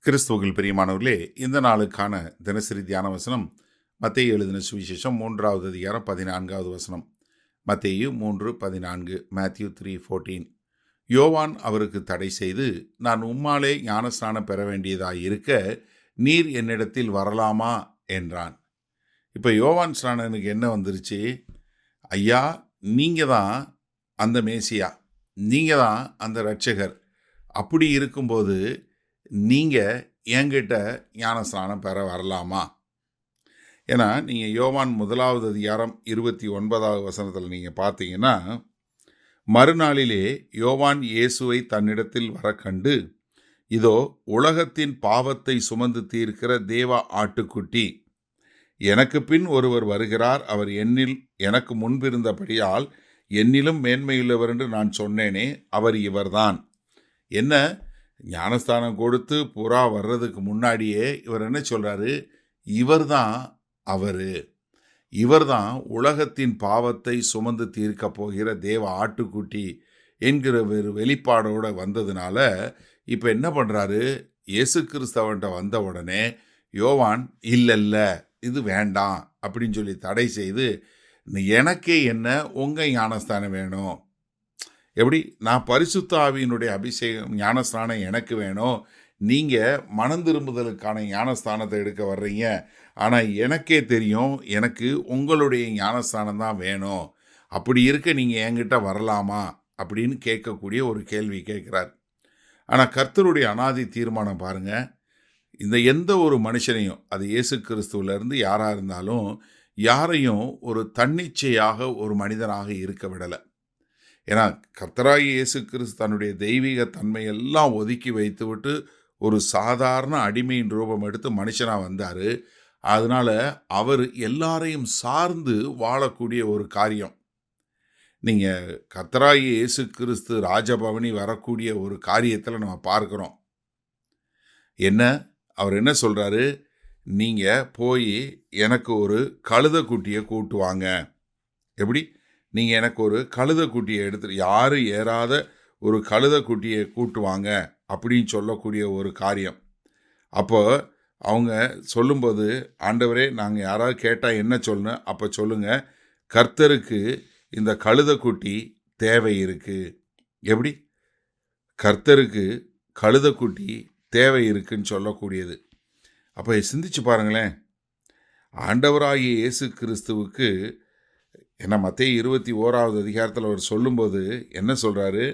கிறிஸ்துவுக்குள் பிரியமானவர்களே, இந்த நாளுக்கான தினசரி தியான வசனம் மத்தேயு எழுதின சுவிசேஷம் 3வது அதிகாரம் 14வது வசனம். மத்தேயு 3:14, Matthew 3:14. யோவான் அவருக்கு தடை செய்து, நான் உம்மாலே ஞானஸ்நானம் பெற வேண்டியதாயிருக்க நீர் என்னிடத்தில் வரலாமா என்றான். இப்போ யோவான் ஸ்நானனுக்கு என்ன வந்துருச்சு? ஐயா, நீங்க தான் அந்த மேசியா, நீங்க தான் அந்த இரட்சகர். அப்படி இருக்கும்போது நீங்கள் என்கிட்ட ஞானஸ்நானம் பெற வரலாமா? ஏன்னா நீங்கள் யோவான் 1வது அதிகாரம் 29வது வசனத்தில் நீங்கள் பார்த்தீங்கன்னா, மறுநாளிலே யோவான் இயேசுவை தன்னிடத்தில் வர கண்டு, இதோ உலகத்தின் பாவத்தை சுமந்து தீர்க்கிற தேவ ஆட்டுக்குட்டி, எனக்கு பின் ஒருவர் வருகிறார், அவர் எனக்கு முன்பிருந்தபடியால் என்னிலும் மேன்மையுள்ளவர் என்று நான் சொன்னேனே, அவர் இவர்தான். என்ன, ஞானஸ்தானம் கொடுத்து புறா வர்றதுக்கு முன்னாடியே இவர் என்ன சொல்கிறாரு? இவர்தான் உலகத்தின் பாவத்தை சுமந்து தீர்க்க போகிற தேவ ஆட்டுக்குட்டி என்கிற ஒரு வெளிப்பாடோடு வந்ததுனால இப்போ என்ன பண்ணுறாரு? இயேசு கிறிஸ்தவன்ட்ட வந்த உடனே யோவான் இல்லை இது வேண்டாம் அப்படின்னு சொல்லி தடை செய்து, எனக்கே என்ன உங்கள் ஞானஸ்தானம் வேணும்? எப்படி? நான் பரிசுத்த ஆவியினுடைய அபிஷேகம் ஞானஸ்தானம் எனக்கு வேணும், நீங்கள் மனம் திரும்புதலுக்கான ஞானஸ்தானத்தை எடுக்க வர்றீங்க, ஆனால் எனக்கே தெரியும் எனக்கு உங்களுடைய ஞானஸ்தானம் தான் வேணும், அப்படி இருக்க நீங்கள் என்கிட்ட வரலாமா அப்படின்னு கேட்கக்கூடிய ஒரு கேள்வி கேட்குறார். ஆனால் கர்த்தருடைய அனாதி தீர்மானம் பாருங்கள், இந்த எந்த ஒரு மனுஷனையும், அது இயேசு கிறிஸ்துவிலேருந்து யாராக இருந்தாலும் யாரையும் ஒரு தன்னிச்சையாக ஒரு மனிதனாக இருக்க விடலை. ஏன்னா கர்த்தராகிய இயேசு கிறிஸ்து தன்னுடைய தெய்வீக தன்மையெல்லாம் ஒதுக்கி வைத்துவிட்டு ஒரு சாதாரண அடிமையின் ரூபம் எடுத்து மனுஷனாக வந்தார். அதனால் அவர் எல்லாரையும் சார்ந்து வாழக்கூடிய ஒரு காரியம். நீங்கள் கர்த்தராகிய இயேசு கிறிஸ்து ராஜபவனி வரக்கூடிய ஒரு காரியத்தில் நம்ம பார்க்குறோம். என்ன, அவர் என்ன சொல்கிறாரு? நீங்கள் போய் எனக்கு ஒரு கழுதைக்குட்டியை கூட்டு வாங்க. எப்படி? நீங்கள் எனக்கு ஒரு கழுதைக்குட்டியை எடுத்துட்டு, யாரும் ஏறாத ஒரு கழுதைக்குட்டியை கூட்டுவாங்க அப்படின்னு சொல்லக்கூடிய ஒரு காரியம். அப்போ அவங்க சொல்லும்போது, ஆண்டவரே, நாங்கள் யாராவது கேட்டால் என்ன சொல்லணும்? அப்போ சொல்லுங்கள், கர்த்தருக்கு இந்த கழுதைக்குட்டி தேவை இருக்குது. எப்படி? கர்த்தருக்கு கழுதைக்குட்டி தேவை இருக்குன்னு சொல்லக்கூடியது. அப்போ சிந்திச்சு பாருங்களேன், ஆண்டவராகிய இயேசு கிறிஸ்துவுக்கு ஏன்னா மத்தேயு 21வது அதிகாரத்தில் அவர் சொல்லும்போது என்ன சொல்கிறாரு?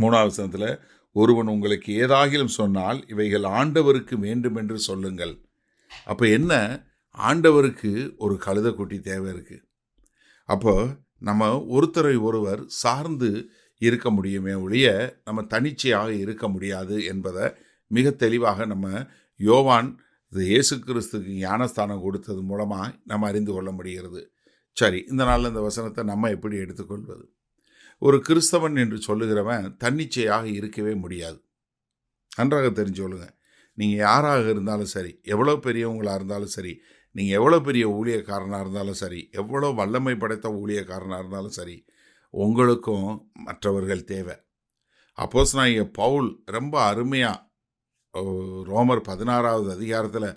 3வது வசனத்தில், ஒருவன் உங்களுக்கு ஏதாகிலும் சொன்னால் இவைகள் ஆண்டவருக்கு வேண்டும் என்று சொல்லுங்கள். அப்போ என்ன, ஆண்டவருக்கு ஒரு கழுதைக்குட்டி தேவை இருக்குது. அப்போ நம்ம ஒருத்தரை ஒருவர் சார்ந்து இருக்க முடியுமே ஒழிய நம்ம தனிச்சையாக இருக்க முடியாது என்பதை மிக தெளிவாக நம்ம யோவான் இயேசு கிறிஸ்துக்கு ஞானஸ்தானம் கொடுத்தது மூலமாக நம்ம அறிந்து கொள்ள முடிகிறது. சரி, இந்த நாளில் இந்த வசனத்தை நம்ம எப்படி எடுத்துக்கொள்வது? ஒரு கிறிஸ்தவன் என்று சொல்லுகிறவன் தன்னிச்சையாக இருக்கவே முடியாது. நன்றாக தெரிஞ்சு கொள்ளுங்க. நீங்கள் யாராக இருந்தாலும் சரி, எவ்வளோ பெரியவங்களாக இருந்தாலும் சரி, நீங்கள் எவ்வளோ பெரிய ஊழியக்காரனாக இருந்தாலும் சரி, எவ்வளோ வல்லமை படைத்த ஊழியக்காரனாக இருந்தாலும் சரி, உங்களுக்கும் மற்றவர்கள் தேவை. அப்போஸ்தலனாகிய பவுல் ரொம்ப அருமையாக ரோமர் 16வது அதிகாரத்தில்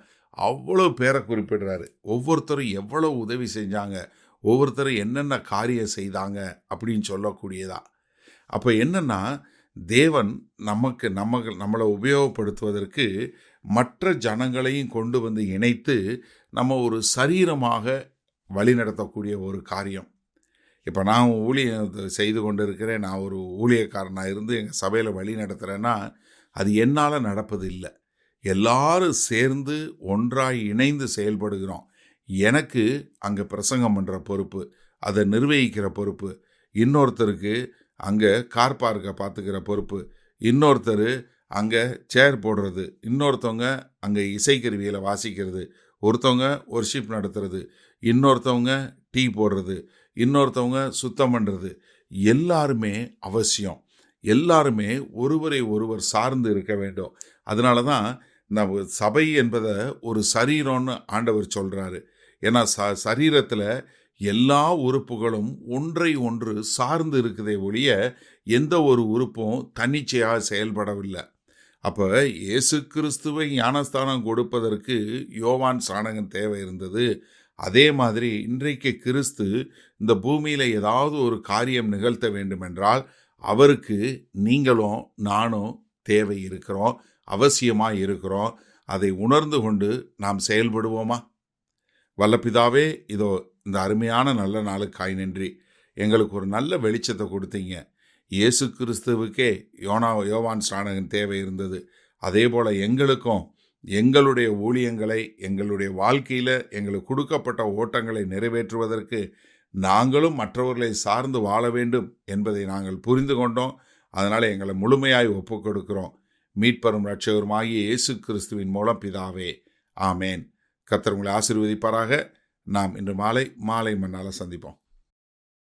அவ்வளோ பேரை குறிப்பிடுறாரு. ஒவ்வொருத்தரும் எவ்வளோ உதவி செஞ்சாங்க, ஒவ்வொருத்தரும் என்னென்ன காரியம் செய்தாங்க அப்படின்னு சொல்லக்கூடியதா. அப்போ என்னென்னா, தேவன் நம்மளை உபயோகப்படுத்துவதற்கு மற்ற ஜனங்களையும் கொண்டு வந்து இணைத்து நம்ம ஒரு சரீரமாக வழிநடத்தக்கூடிய ஒரு காரியம். இப்போ நான் ஊழியம் செய்து கொண்டு இருக்கிறேன், நான் ஒரு ஊழியக்காரனாக இருந்து எங்கள் சபையில் வழி நடத்துகிறேன்னா அது என்னால் நடப்பது இல்லை. எல்லாரும் சேர்ந்து ஒன்றாய் இணைந்து செயல்படுகிறோம். எனக்கு அங்கே பிரசங்கம் பண்ணுற பொறுப்பு, அதை நிர்வகிக்கிற பொறுப்பு, இன்னொருத்தருக்கு அங்கே கார் பார்க்கை பார்த்துக்கிற பொறுப்பு, இன்னொருத்தர் அங்கே சேர் போடுறது, இன்னொருத்தவங்க அங்கே இசைக்கருவியில் வாசிக்கிறது, ஒருத்தவங்க ஒர்ஷிப் நடத்துறது, இன்னொருத்தவங்க டீ போடுறது, இன்னொருத்தவங்க சுத்தம் பண்ணுறது. எல்லாருமே அவசியம். எல்லாருமே ஒருவரை ஒருவர் சார்ந்து இருக்க வேண்டும். அதனால தான் நம்ம சபை என்பதை ஒரு சரீரம்னு ஆண்டவர் சொல்கிறாரு. ஏன்னா சரீரத்தில் எல்லா உறுப்புகளும் ஒன்றை ஒன்று சார்ந்து இருக்குதே ஒழிய எந்த ஒரு உறுப்பும் தன்னிச்சையாக செயல்படவில்லை. அப்போ இயேசு கிறிஸ்துவை ஞானஸ்தானம் கொடுப்பதற்கு யோவான் ஸ்நானகன் தேவை இருந்தது. அதே மாதிரி இன்றைக்கு கிறிஸ்து இந்த பூமியில் ஏதாவது ஒரு காரியம் நிகழ்த்த வேண்டுமென்றால் அவருக்கு நீங்களும் நானும் தேவை இருக்கிறோம், அவசியமாக இருக்கிறோம். அதை உணர்ந்து கொண்டு நாம் செயல்படுவோமா? வல்லபிதாவே, இதோ இந்த அருமையான நல்ல நாளுக்காய் நன்றி. எங்களுக்கு ஒரு நல்ல வெளிச்சத்தை கொடுத்தீங்க. இயேசு கிறிஸ்துவுக்கே யோவான் ஸ்நானகன் தேவை இருந்தது. அதே போல் எங்களுக்கும் எங்களுடைய ஊழியங்களை, எங்களுடைய வாழ்க்கையில் எங்களுக்கு கொடுக்கப்பட்ட ஓட்டங்களை நிறைவேற்றுவதற்கு நாங்களும் மற்றவர்களை சார்ந்து வாழ வேண்டும் என்பதை நாங்கள் புரிந்து கொண்டோம். அதனால் எங்களை முழுமையாய் ஒப்புக் கொடுக்கிறோம். மீட்பரும் இரட்சகருமாகிய இயேசு கிறிஸ்துவின் மூலம் பிதாவே, ஆமேன். கர்த்தர் உங்களை ஆசீர்வதிப்பாராக. நாம் இன்று மாலை மன்னால சந்திப்போம்.